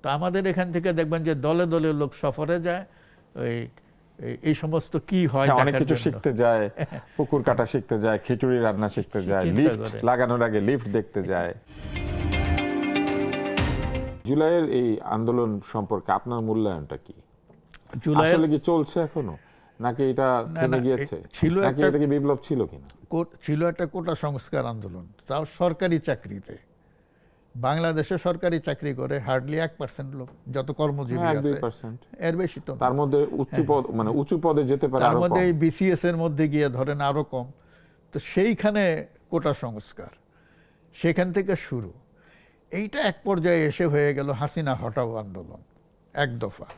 তো আমাদের এখান থেকে দেখবেন যে দলে দলে লোক সফরে যায়, ওই এই সমস্ত কি হয় অনেক দেখার কিছু জন্য। শিখতে যায়, পুকুর কাটা শিখতে যায়, খিচুড়ি রান্না শিখতে যায়, চিন্তা লিফট করে। লাগানোর আগে লিফট দেখতে যায়। জুলাইয়ের এই আন্দোলন সম্পর্কে আপনার মূল্যায়নটা কি? জুলাইয়ের আসলে কি চলছে এখনো, নাকি এটা না, থেমে না, গিয়েছে, ছিল নাকি একটা এটা কি বিপ্লব ছিল কিনা? ছিল একটা কোটা সংস্কার আন্দোলন, তাও সরকারি চাকরিতে। বাংলাদেশে সরকারি চাকরি করে হার্ডলি 1% লোক, যত কর্মজীবী হ্যাঁ, আছে 2%। এর বেশি তো না। তার মধ্যে উচ্চ পদ, মানে উঁচু পদে যেতে পারে তার আরো মধ্যে কম। এই বিসিএস এর মধ্যে গিয়ে ধরেন আরো কম। তো সেইখানে কোটা সংস্কার, সেখান থেকে শুরু। এইটা এক পর্যায়ে এসে হয়ে গেল হাসিনা হটাও আন্দোলন, এক দফা।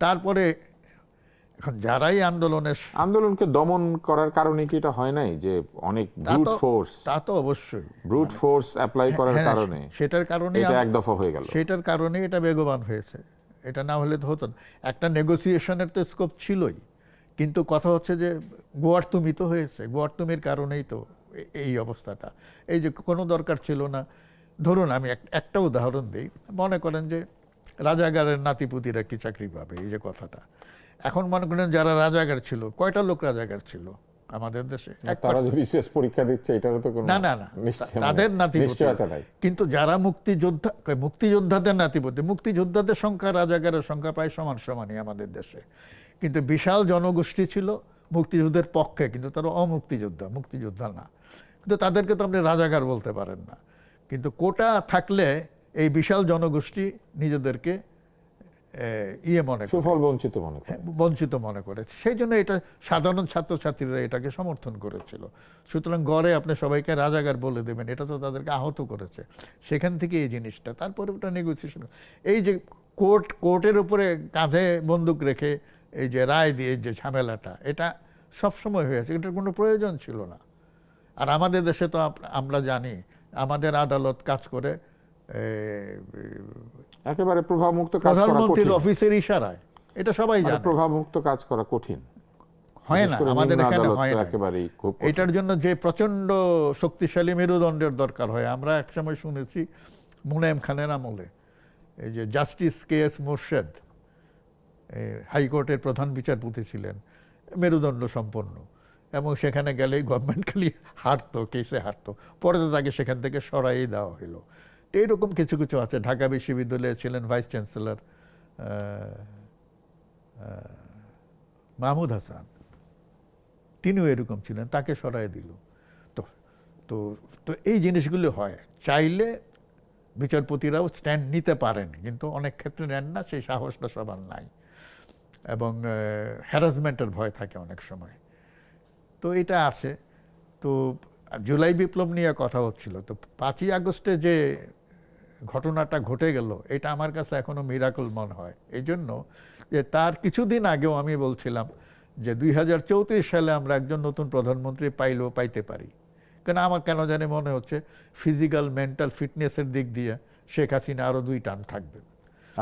তারপরে এখন যারাই আন্দোলনকে দমন করার কারণে কি এটা হয় নাই যে অনেক ব্রুট ফোর্স, তা তো অবশ্যই ব্রুট ফোর্স অ্যাপ্লাই করার হ্যাঁ, কারণে সেটার কারণে এটা এক দফা হয়ে গেল? সেটার কারণে এটা বেগবান হয়েছে। এটা না হলে তো হতো না। একটা নেগোসিয়েশনের তো স্কোপ ছিলই, কিন্তু কথা হচ্ছে যে গোয়ার তুমি তো হয়েছে, গোয়ার তুমির কারণেই তো এই অবস্থাটা। এই যে কোনো দরকার ছিল না। ধরুন আমি একটা উদাহরণ দিই, মনে করেন যে রাজাগারের নাতিপুতিরা কি চাকরি পাবে, এই যে কথাটা। এখন মনে করেন যারা রাজাগার ছিল, কয়টা লোক রাজাগার ছিল আমাদের দেশে? তারা যে বিশেষ পরীক্ষা দিচ্ছে এটারও তো কোনো না, তাদের নাতিপুতি। নিশ্চয়তা নাই। কিন্তু যারা মুক্তিযোদ্ধাদের নাতিপুতি, মুক্তিযোদ্ধাদের সংখ্যা রাজাকারের সংখ্যা প্রায় সমান সমানই আমাদের দেশে। কিন্তু বিশাল জনগোষ্ঠী ছিল মুক্তিযুদ্ধের পক্ষে, কিন্তু তারা মুক্তিযোদ্ধা না। কিন্তু তাদেরকে তো আপনি রাজাকার বলতে পারেন না। কিন্তু কোটা থাকলে এই বিশাল জনগোষ্ঠী নিজেদেরকে সুফল বঞ্চিত মনে করে। বঞ্চিত মনে করেছে। সেই জন্য এটা সাধারণ ছাত্রছাত্রীরা এটাকে সমর্থন করেছিল। সুতরাং গড়ে আপনি সবাইকে রাজাকার বলে দেবেন, এটা তো তাদেরকে আহত করেছে। সেখান থেকে এই জিনিসটা, তারপরে ওটা নেগোসিয়েশন। এই যে কোর্টের উপরে কাঁধে বন্দুক রেখে এই যে রায় দিয়ে যে ঝামেলাটা, এটা সবসময় হয়েছে, এটার কোনো প্রয়োজন ছিল না। আর আমাদের দেশে তো আমরা জানি আমাদের আদালত কাজ করে একেবারে প্রভাবমুক্ত কাজ করা কঠিন। প্রধানমন্ত্রীর অফিসের ইশারায়, এটা সবাই জানে। প্রভাবমুক্ত কাজ করা কঠিন হয় না, আমাদের এখানে হয় না। একেবারেই খুব কঠিন। এটার জন্য যে প্রচন্ড শক্তিশালী মেরুদণ্ডের দরকার হয়। আমরা একসময় শুনেছি মুনায়েম খানের আমলে এই যে জাস্টিস কে এস মোর্শেদ হাইকোর্টের প্রধান বিচারপতি ছিলেন, মেরুদণ্ড সম্পন্ন, এবং সেখানে গেলেই গভর্নমেন্ট খালি হারতো, কেসে হারতো, পরে তো তাকে সেখান থেকে সরাই দেওয়া হলো। তো এইরকম কিছু কিছু আছে। ঢাকা বিশ্ববিদ্যালয়ে ছিলেন ভাইস চ্যান্সেলর মাহমুদ হাসান, তিনিও এরকম ছিলেন, তাকে সরাই দিল। তো তো তো এই জিনিসগুলো হয়। চাইলে বিচারপতিরাও স্ট্যান্ড নিতে পারেন, কিন্তু অনেক ক্ষেত্রে নেন না, সেই সাহসটা সবার নাই, এবং হ্যারাসমেন্টের ভয় থাকে অনেক সময়। তো এটা আছে। তো জুলাই বিপ্লব নিয়ে কথা হচ্ছিল, তো 5ই আগস্টে যে ঘটনাটা ঘটে গেল, এটা আমার কাছে এখনো মিরাকল মনে হয়। এই জন্য যে তার কিছুদিন আগেও আমি বলছিলাম যে 2034 সালে আমরা একজন নতুন প্রধানমন্ত্রী পাইতে পারি। কেন আমার কেন জানি মনে হচ্ছে ফিজিক্যাল মেন্টাল ফিটনেসের দিক দিয়ে শেখ হাসিনা আরো 2 টার্ম থাকবে।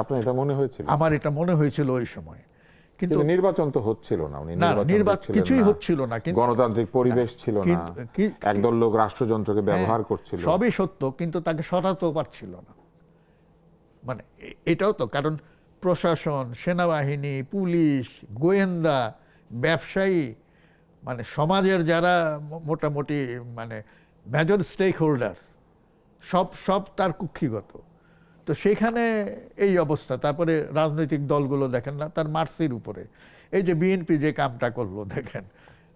আপনার এটা মনে হয়েছিল? আমার এটা মনে হয়েছিল ওই সময়। কিন্তু নির্বাচন তো হচ্ছিল না, উনি নির্বাচন কিছুই হচ্ছিল না, কিন্তু গণতান্ত্রিক পরিবেশ ছিল না, একদল লোক রাষ্ট্রযন্ত্রকে ব্যবহার করছিল। সবই সত্য, কিন্তু তাকে সরাতেও পারছিল না। মানে এটাও তো কারণ প্রশাসন, সেনাবাহিনী, পুলিশ, গোয়েন্দা, ব্যবসায়ী, মানে সমাজের যারা মোটামুটি মানে মেজর স্টেক হোল্ডার্স, সব তার কুক্ষিগত। তো সেখানে এই অবস্থা। তারপরে রাজনৈতিক দলগুলো দেখেন না, তার মার্সির উপরে। এই যে বিএনপি যে কামটা করলো দেখেন,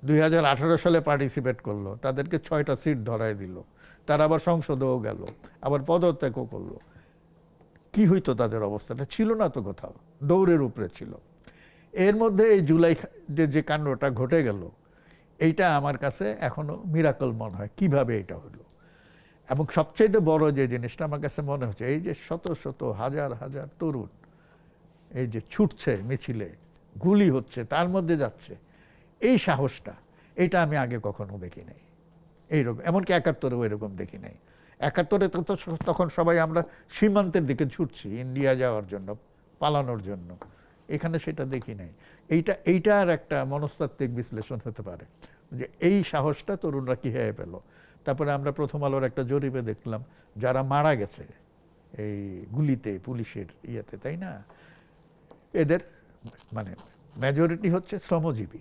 2018 সালে পার্টিসিপেট করলো, তাদেরকে 6টা সিট ধরায় দিল, তারা আবার সংসদেও গেল, আবার পদত্যাগও করলো। কি হইতো তাদের অবস্থাটা? ছিল না তো কোথাও, দৌড়ের উপরে ছিল। এর মধ্যে এই জুলাই যে কাণ্ডটা ঘটে গেল, এইটা আমার কাছে এখনো মিরাকল মনে হয়, কিভাবে এটা হলো। এবং সবচেয়ে বড় যে জিনিসটা আমার কাছে মনে হচ্ছে, এই যে শত শত হাজার হাজার তরুণ এই যে ছুটছে মিছিলে, গুলি হচ্ছে, তার মধ্যে যাচ্ছে, এই সাহসটা, এটা আমি আগে কখনো দেখি নাই এইরকম। এমনকি 71-এও এরকম দেখি নাই। 71-এ তো তখন সবাই আমরা সীমান্তের দিকে ছুটছি ইন্ডিয়া যাওয়ার জন্য, পালানোর জন্য। এখানে সেটা দেখি নাই। এইটার একটা মনস্তাত্ত্বিক বিশ্লেষণ হতে পারে যে এই সাহসটা তরুণরা কীভাবে পেল। তারপরে আমরা প্রথম আলোর একটা জরিপে দেখলাম, যারা মারা গেছে এই গুলিতে, পুলিশের ইয়েতে, তাই না? এদের মানে মেজরিটি হচ্ছে শ্রমজীবী,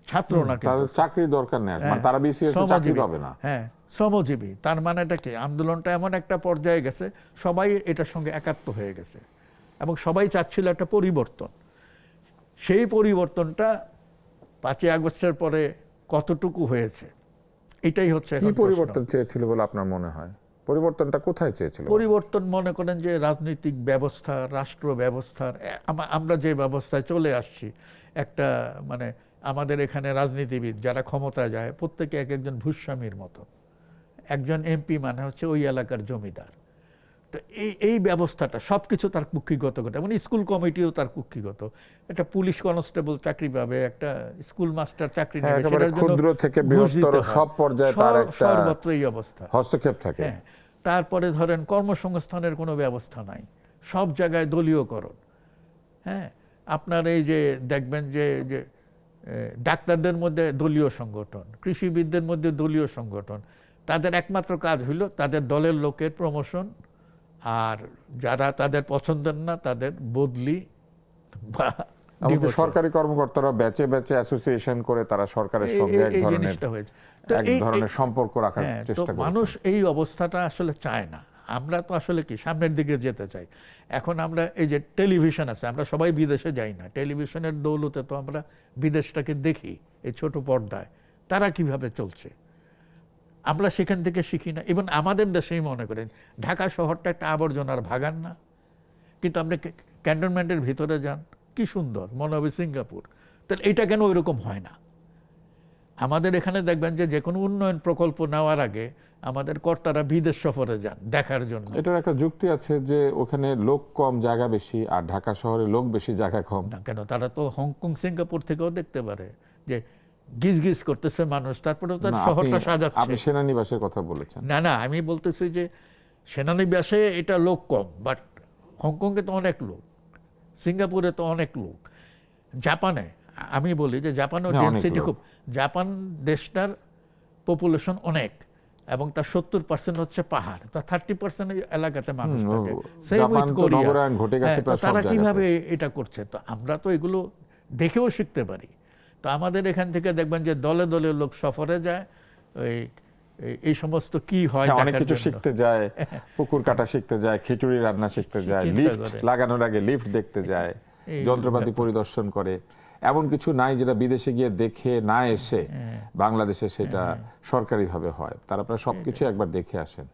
ছাত্র না, কিন্তু তাদের চাকরি দরকার নেই, মানে তারা বিসিএস চাকরি শ্রমজীবী। পাবে না। হ্যাঁ, শ্রমজীবী। তার মানেটা কি? আন্দোলনটা এমন একটা পর্যায়ে গেছে, সবাই এটার সঙ্গে একাত্ম হয়ে গেছে এবং সবাই চাচ্ছিল একটা পরিবর্তন। সেই পরিবর্তনটা 5ই আগস্টের পরে কতটুকু হয়েছে, এটাই হচ্ছে কি এখন প্রশ্ন। পরিবর্তন চেয়েছিল বলে আপনার মনে হয়? পরিবর্তনটা কোথায় চেয়েছিল? পরিবর্তন মনে করেন যে রাজনৈতিক ব্যবস্থা, রাষ্ট্র ব্যবস্থার, আমরা যে ব্যবস্থায় চলে আসছি, একটা মানে আমাদের এখানে রাজনীতিবিদ যারা ক্ষমতায় যায় প্রত্যেকে এক একজন ভূস্বামীর মতো। একজন এমপি মানে হচ্ছে ওই এলাকার জমিদার। তো এই ব্যবস্থাটা সব কিছু তার কুক্ষিগত করে, এবং স্কুল কমিটিও তার কুক্ষিগত। একটা পুলিশ কনস্টেবল চাকরি পাবে, একটা স্কুল মাস্টার চাকরি নেবে, একেবারে সেটার জন্য ক্ষুদ্র থেকে ঘুষ দিতে বৃহত্তর হয়। সব পর্যায়ে তার একটা সর্বত্র এই অবস্থা। হস্তক্ষেপ থাকে। হ্যাঁ, তারপরে ধরেন কর্মসংস্থানের কোনো ব্যবস্থা নাই, সব জায়গায় দলীয়করণ। হ্যাঁ, আপনার এই যে দেখবেন যে যে ডাক্তারদের মধ্যে দলীয় সংগঠন, কৃষিবিদদের মধ্যে দলীয় সংগঠন, তাদের একমাত্র কাজ হইল তাদের দলের লোকের প্রমোশন, আর যারা তাদের পছন্দের না তাদের বদলি বা এমনকি ডিমোশন। সরকারি কর্মকর্তারা ব্যাচে ব্যাচে অ্যাসোসিয়েশন করে তারা সরকারের সঙ্গে এক এই ধরনের জিনিসটা হয়েছে। তো এক ধরনের সম্পর্ক রাখার হ্যাঁ, তো চেষ্টা মানুষ করছে। এই অবস্থাটা আসলে চায় না। আমরা তো আসলে কি সামনের দিকে যেতে চাই। এখন আমরা এই যে টেলিভিশন আছে, আমরা সবাই বিদেশে যাই না, টেলিভিশনের দৌলতে তো আমরা বিদেশটাকে দেখি এই ছোট পর্দায়, তারা কিভাবে চলছে, আমরা সেখান থেকে শিখি না। ইভেন আমাদের দেশেই মনে করেন ঢাকা শহরটা একটা আবর্জনার ভাগান না, কিন্তু আপনি ক্যান্টনমেন্টের ভিতরে যান, কি সুন্দর, মনে হবে সিঙ্গাপুর। তাহলে এটা কেন ওইরকম হয় না? আমাদের এখানে দেখবেন যে যে কোনো উন্নয়ন প্রকল্প নেওয়ার আগে আমাদের কর্তারা বিদেশ সফরে যান দেখার জন্য। এটার একটা যুক্তি আছে যে ওখানে লোক কম জায়গা বেশি, আর ঢাকা শহরে লোক বেশি জায়গা কম। না কেন, তারা তো হংকং সিঙ্গাপুর থেকেও দেখতে পারে যে গিজ গিজ করতেছে মানুষ, তারপরে তার না, শহরটা আপনি সাজাচ্ছে। সেনানিবাসের কথা বলেছেন। না না, আমি বলতেছি যে সেনানিবাসে এটা লোক কম, বাট হংকংয়ে তো অনেক লোক, সিঙ্গাপুরে তো অনেক লোক, জাপানে আমি বলি যে জাপানেও হ্যাঁ, অনেক ডেনসিটি লোক। খুব। জাপান দেশটার পপুলেশন অনেক, এবং তার 70% হচ্ছে পাহাড়, তার 30% এলাকাতে মানুষ থাকে। সেম জাপান উইথ তো কোরিয়া। নগরায়ণ ঘটে গেছে প্রায় সব তারা জায়গাতে। কিভাবে এটা করছে, তো আমরা তো এগুলো দেখেও শিখতে পারি। তো আমাদের এখান থেকে দেখবেন যে দলে দলে লোক সফরে যায়, এই সমস্ত কি হয় হ্যাঁ, অনেক দেখার কিছু জন্য। শিখতে যায়, পুকুর কাটা শিখতে যায়, খিচুড়ি রান্না শিখতে যায়, চিন্তা লিফট করে। লাগানোর আগে লিফট দেখতে যায়, এই যন্ত্রপাতি পরিদর্শন করে। এমন কিছু নাই যেটা বিদেশে গিয়ে দেখে না এসে বাংলাদেশে সেটা সরকারিভাবে হয়। তারা প্রায় সবকিছু একবার দেখে আসেন।